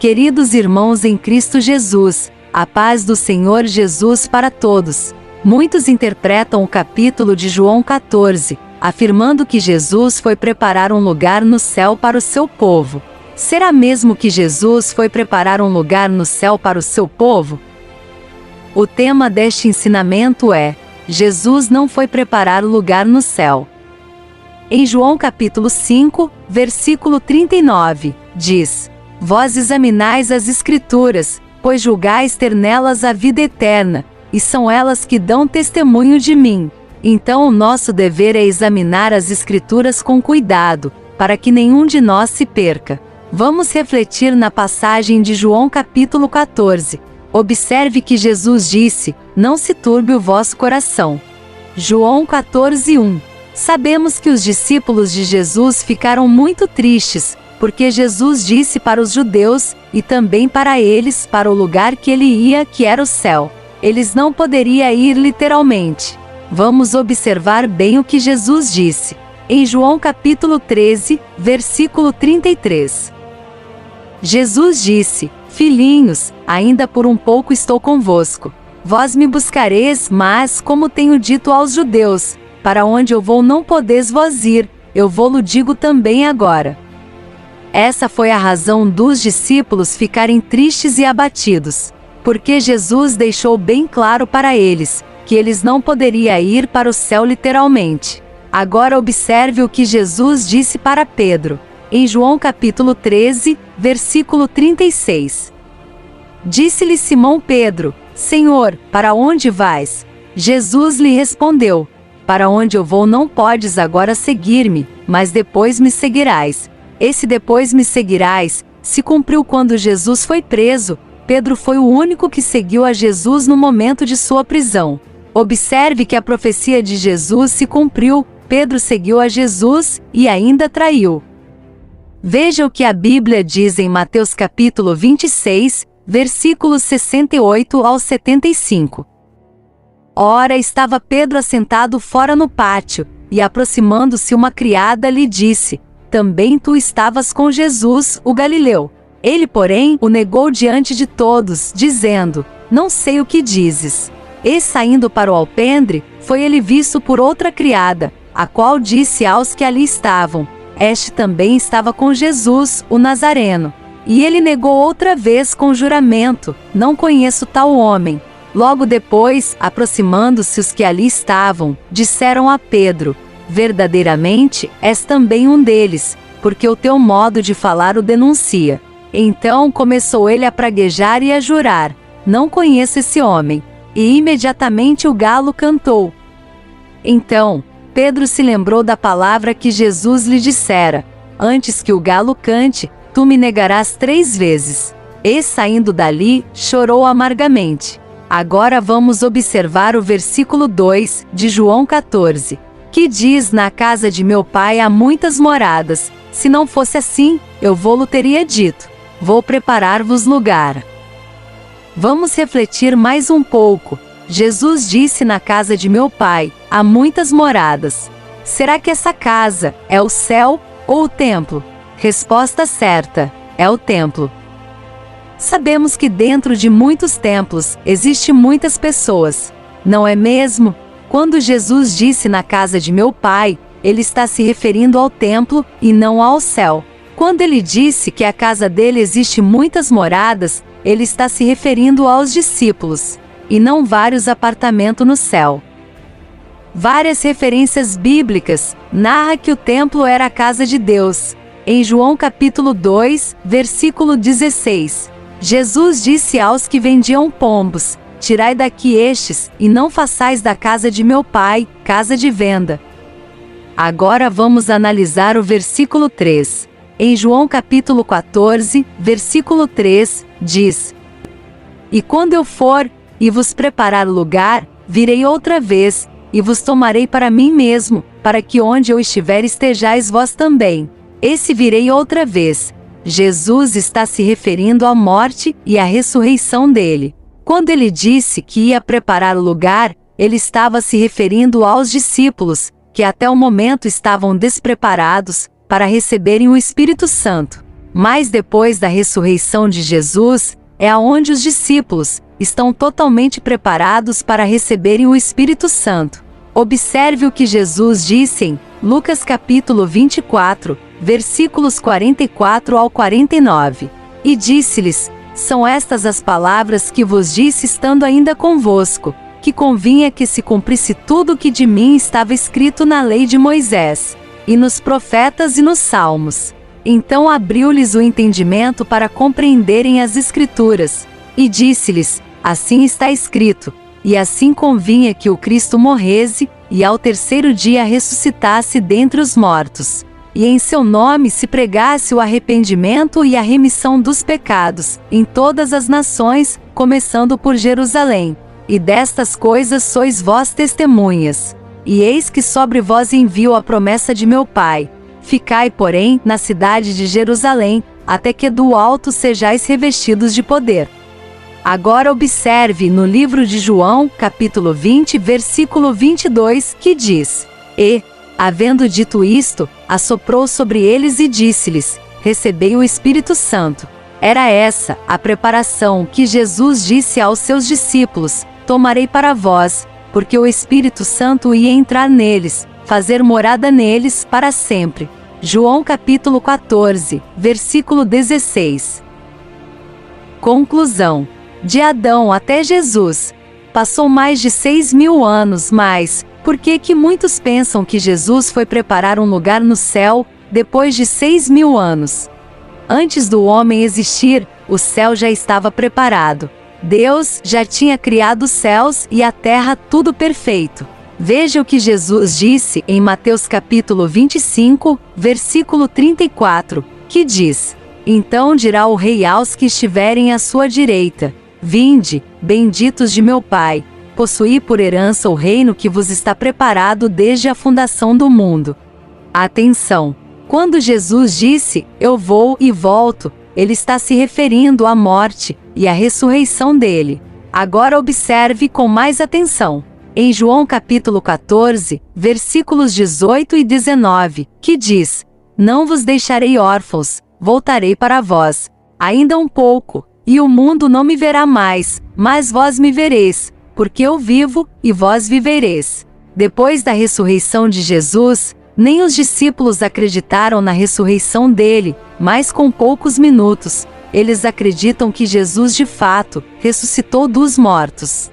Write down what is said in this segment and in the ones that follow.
Queridos irmãos em Cristo Jesus, a paz do Senhor Jesus para todos. Muitos interpretam o capítulo de João 14, afirmando que Jesus foi preparar um lugar no céu para o seu povo. Será mesmo que Jesus foi preparar um lugar no céu para o seu povo? O tema deste ensinamento é: Jesus não foi preparar o lugar no céu. Em João capítulo 5, versículo 39, diz: Vós examinais as Escrituras, pois julgais ter nelas a vida eterna, e são elas que dão testemunho de mim. Então o nosso dever é examinar as Escrituras com cuidado, para que nenhum de nós se perca. Vamos refletir na passagem de João capítulo 14. Observe que Jesus disse: Não se turbe o vosso coração. João 14:1. Sabemos que os discípulos de Jesus ficaram muito tristes, porque Jesus disse para os judeus, e também para eles, para o lugar que ele ia, que era o céu. Eles não poderiam ir literalmente. Vamos observar bem o que Jesus disse. Em João capítulo 13, versículo 33. Jesus disse: Filhinhos, ainda por um pouco estou convosco. Vós me buscareis, mas, como tenho dito aos judeus, para onde eu vou não podeis vós ir, eu vou-lo digo também agora. Essa foi a razão dos discípulos ficarem tristes e abatidos, porque Jesus deixou bem claro para eles, que eles não poderiam ir para o céu literalmente. Agora observe o que Jesus disse para Pedro, em João capítulo 13, versículo 36. Disse-lhe Simão Pedro: Senhor, para onde vais? Jesus lhe respondeu: Para onde eu vou não podes agora seguir-me, mas depois me seguirás. Esse depois me seguirás se cumpriu quando Jesus foi preso. Pedro foi o único que seguiu a Jesus no momento de sua prisão. Observe que a profecia de Jesus se cumpriu, Pedro seguiu a Jesus e ainda traiu. Veja o que a Bíblia diz em Mateus capítulo 26, versículos 68 ao 75. Ora, estava Pedro assentado fora no pátio, e aproximando-se uma criada lhe disse: Também tu estavas com Jesus, o Galileu. Ele, porém, o negou diante de todos, dizendo: Não sei o que dizes. E saindo para o alpendre, foi ele visto por outra criada, a qual disse aos que ali estavam: Este também estava com Jesus, o Nazareno. E ele negou outra vez com juramento: Não conheço tal homem. Logo depois, aproximando-se os que ali estavam, disseram a Pedro: Verdadeiramente, és também um deles, porque o teu modo de falar o denuncia. Então começou ele a praguejar e a jurar: Não conheço esse homem. E imediatamente o galo cantou. Então, Pedro se lembrou da palavra que Jesus lhe dissera: Antes que o galo cante, tu me negarás 3 vezes. E saindo dali, chorou amargamente. Agora vamos observar o versículo 2, de João 14. Que diz: Na casa de meu pai há muitas moradas. Se não fosse assim, eu vô-lo teria dito: Vou preparar-vos lugar. Vamos refletir mais um pouco. Jesus disse: Na casa de meu pai há muitas moradas. Será que essa casa é o céu ou o templo? Resposta certa: é o templo. Sabemos que dentro de muitos templos existem muitas pessoas, não é mesmo? Quando Jesus disse na casa de meu pai, ele está se referindo ao templo e não ao céu. Quando ele disse que a casa dele existe muitas moradas, ele está se referindo aos discípulos, e não vários apartamentos no céu. Várias referências bíblicas narram que o templo era a casa de Deus. Em João capítulo 2, versículo 16, Jesus disse aos que vendiam pombos: Tirai daqui estes, e não façais da casa de meu pai casa de venda. Agora vamos analisar o versículo 3. Em João capítulo 14, versículo 3, diz: E quando eu for, e vos preparar lugar, virei outra vez, e vos tomarei para mim mesmo, para que onde eu estiver estejais vós também. Esse virei outra vez. Jesus está se referindo à morte e à ressurreição dele. Quando ele disse que ia preparar o lugar, ele estava se referindo aos discípulos, que até o momento estavam despreparados para receberem o Espírito Santo. Mas depois da ressurreição de Jesus, é aonde os discípulos estão totalmente preparados para receberem o Espírito Santo. Observe o que Jesus disse em Lucas capítulo 24, versículos 44 ao 49. E disse-lhes: são estas as palavras que vos disse estando ainda convosco, que convinha que se cumprisse tudo o que de mim estava escrito na lei de Moisés, e nos profetas e nos salmos. Então abriu-lhes o entendimento para compreenderem as Escrituras, e disse-lhes: assim está escrito, e assim convinha que o Cristo morresse, e ao terceiro dia ressuscitasse dentre os mortos, e em seu nome se pregasse o arrependimento e a remissão dos pecados, em todas as nações, começando por Jerusalém. E destas coisas sois vós testemunhas. E eis que sobre vós envio a promessa de meu Pai. Ficai, porém, na cidade de Jerusalém, até que do alto sejais revestidos de poder. Agora observe no livro de João, capítulo 20, versículo 22, que diz: e, havendo dito isto, assoprou sobre eles e disse-lhes: recebei o Espírito Santo. Era essa a preparação que Jesus disse aos seus discípulos: tomarei para vós, porque o Espírito Santo ia entrar neles, fazer morada neles para sempre. João capítulo 14, versículo 16. Conclusão. De Adão até Jesus, passou mais de 6.000 anos, mas por que muitos pensam que Jesus foi preparar um lugar no céu, depois de 6.000 anos? Antes do homem existir, o céu já estava preparado. Deus já tinha criado os céus e a terra, tudo perfeito. Veja o que Jesus disse em Mateus capítulo 25, versículo 34, que diz: então dirá o rei aos que estiverem à sua direita: vinde, benditos de meu Pai, possuí por herança o reino que vos está preparado desde a fundação do mundo. Atenção! Quando Jesus disse, eu vou e volto, ele está se referindo à morte e à ressurreição dele. Agora observe com mais atenção. Em João capítulo 14, versículos 18 e 19, que diz: não vos deixarei órfãos, voltarei para vós. Ainda um pouco, e o mundo não me verá mais, mas vós me vereis, porque eu vivo, e vós vivereis. Depois da ressurreição de Jesus, nem os discípulos acreditaram na ressurreição dele, mas com poucos minutos, eles acreditam que Jesus de fato ressuscitou dos mortos.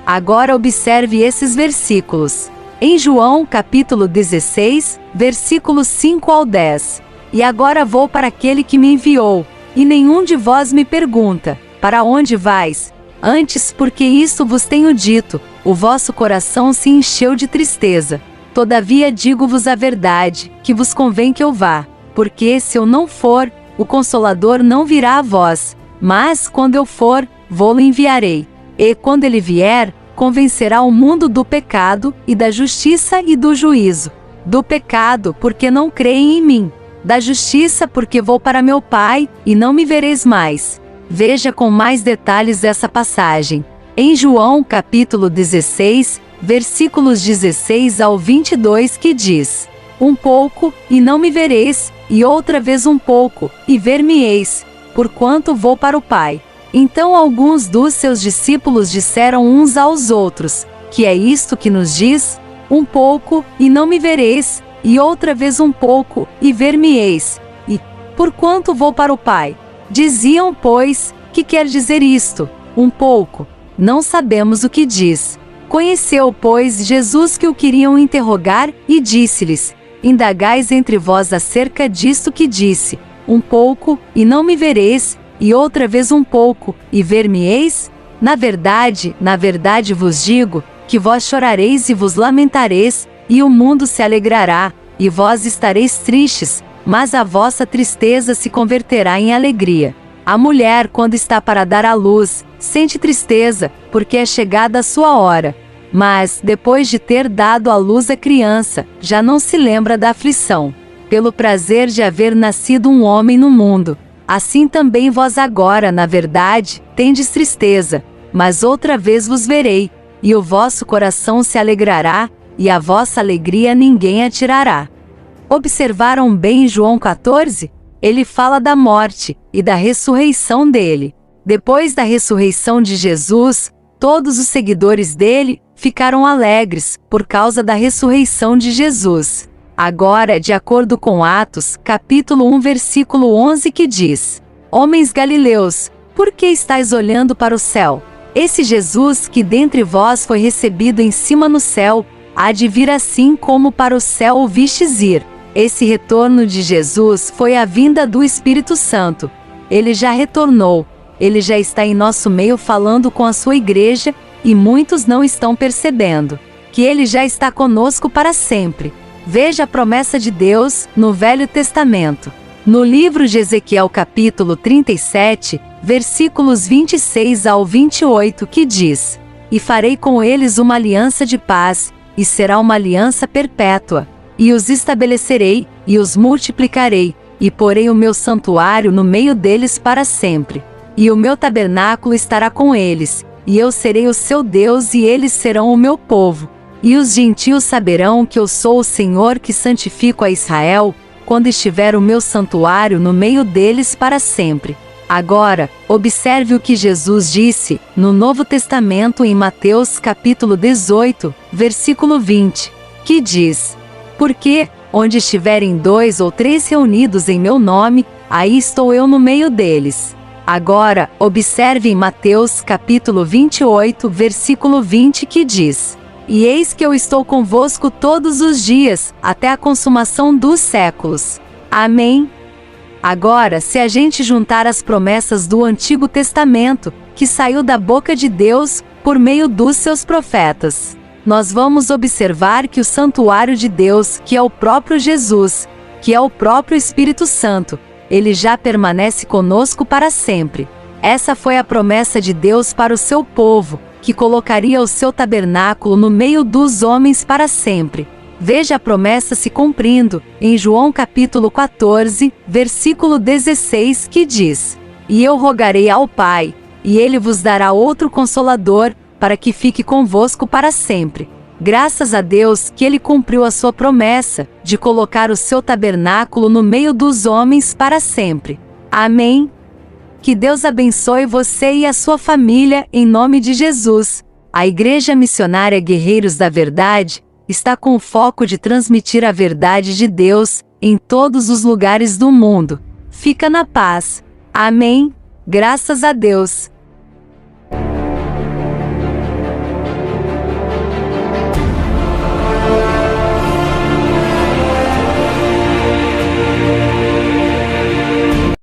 Agora observe esses versículos. Em João capítulo 16, versículos 5 ao 10. E agora vou para aquele que me enviou, e nenhum de vós me pergunta: para onde vais? Antes, porque isto vos tenho dito, o vosso coração se encheu de tristeza. Todavia digo-vos a verdade, que vos convém que eu vá, porque se eu não for, o Consolador não virá a vós, mas quando eu for, vou-lo enviarei. E quando ele vier, convencerá o mundo do pecado, e da justiça e do juízo. Do pecado, porque não creem em mim. Da justiça, porque vou para meu Pai, e não me vereis mais. Veja com mais detalhes essa passagem. Em João capítulo 16, versículos 16 ao 22, que diz: um pouco, e não me vereis, e outra vez um pouco, e ver-me-eis, porquanto vou para o Pai. Então alguns dos seus discípulos disseram uns aos outros: que é isto que nos diz? Um pouco, e não me vereis, e outra vez um pouco, e ver-me-eis, e porquanto vou para o Pai. Diziam, pois, que quer dizer isto? Um pouco. Não sabemos o que diz. Conheceu, pois, Jesus que o queriam interrogar, e disse-lhes: indagais entre vós acerca disto que disse: um pouco, e não me vereis, e outra vez um pouco, e ver-me-eis? Na verdade vos digo, que vós chorareis e vos lamentareis, e o mundo se alegrará, e vós estareis tristes, mas a vossa tristeza se converterá em alegria. A mulher, quando está para dar à luz, sente tristeza, porque é chegada a sua hora. Mas, depois de ter dado à luz a criança, já não se lembra da aflição, pelo prazer de haver nascido um homem no mundo. Assim também vós agora, na verdade, tendes tristeza, mas outra vez vos verei, e o vosso coração se alegrará, e a vossa alegria ninguém a tirará. Observaram bem João 14? Ele fala da morte e da ressurreição dele. Depois da ressurreição de Jesus, todos os seguidores dele ficaram alegres por causa da ressurreição de Jesus. Agora, de acordo com Atos, capítulo 1, versículo 11, que diz: Homens galileus, por que estáis olhando para o céu? Esse Jesus que dentre vós foi recebido em cima no céu, há de vir assim como para o céu o vistes ir. Esse retorno de Jesus foi a vinda do Espírito Santo. Ele já retornou. Ele já está em nosso meio falando com a sua igreja, e muitos não estão percebendo que ele já está conosco para sempre. Veja a promessa de Deus no Velho Testamento. No livro de Ezequiel capítulo 37, versículos 26 ao 28, que diz: E farei com eles uma aliança de paz, e será uma aliança perpétua. E os estabelecerei, e os multiplicarei, e porei o meu santuário no meio deles para sempre. E o meu tabernáculo estará com eles, e eu serei o seu Deus e eles serão o meu povo. E os gentios saberão que eu sou o Senhor que santifico a Israel, quando estiver o meu santuário no meio deles para sempre. Agora, observe o que Jesus disse no Novo Testamento em Mateus capítulo 18, versículo 20, que diz: Porque, onde estiverem 2 ou 3 reunidos em meu nome, aí estou eu no meio deles. Agora, observe em Mateus capítulo 28, versículo 20, que diz: E eis que eu estou convosco todos os dias, até a consumação dos séculos. Amém? Agora, se a gente juntar as promessas do Antigo Testamento, que saiu da boca de Deus, por meio dos seus profetas, nós vamos observar que o santuário de Deus, que é o próprio Jesus, que é o próprio Espírito Santo, ele já permanece conosco para sempre. Essa foi a promessa de Deus para o seu povo, que colocaria o seu tabernáculo no meio dos homens para sempre. Veja a promessa se cumprindo, em João capítulo 14, versículo 16, que diz: E eu rogarei ao Pai, e ele vos dará outro Consolador, para que fique convosco para sempre. Graças a Deus que ele cumpriu a sua promessa, de colocar o seu tabernáculo no meio dos homens para sempre. Amém? Que Deus abençoe você e a sua família, em nome de Jesus. A Igreja Missionária Guerreiros da Verdade está com o foco de transmitir a verdade de Deus em todos os lugares do mundo. Fica na paz. Amém? Graças a Deus.